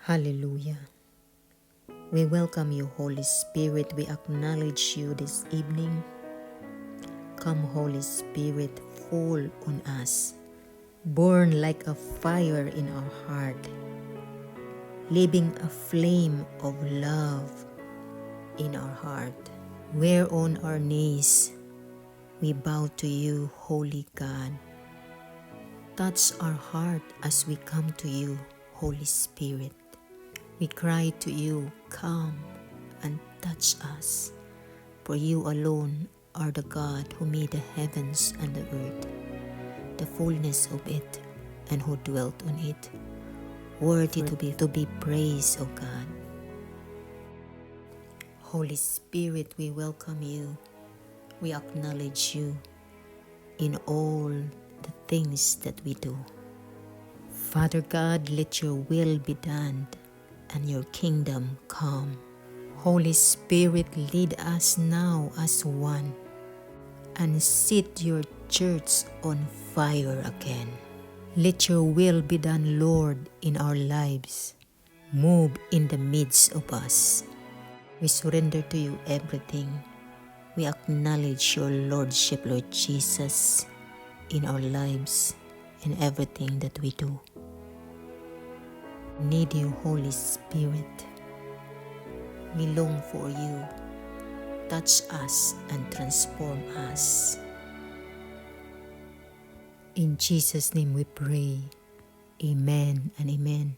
Hallelujah. We welcome you, Holy Spirit. We acknowledge you this evening. Come, Holy Spirit, fall on us. Burn like a fire in our heart, leaving a flame of love in our heart. We're on our knees. We bow to you, Holy God. Touch our heart as we come to you, Holy Spirit. We cry to you, come and touch us, for you alone are the God who made the heavens and the earth, the fullness of it, and who dwelt on it, worthy to be praised, O God. Holy Spirit, we welcome you. We acknowledge you in all the things that we do. Father God, let your will be done and your kingdom come. Holy Spirit, lead us now as one and set your church on fire again. Let your will be done, Lord, in our lives. Move in the midst of us. We surrender to you everything. We acknowledge your Lordship, Lord Jesus, in our lives and everything that we do. Need you, Holy Spirit. We long for you. Touch us and transform us. In Jesus' name we pray. Amen and amen.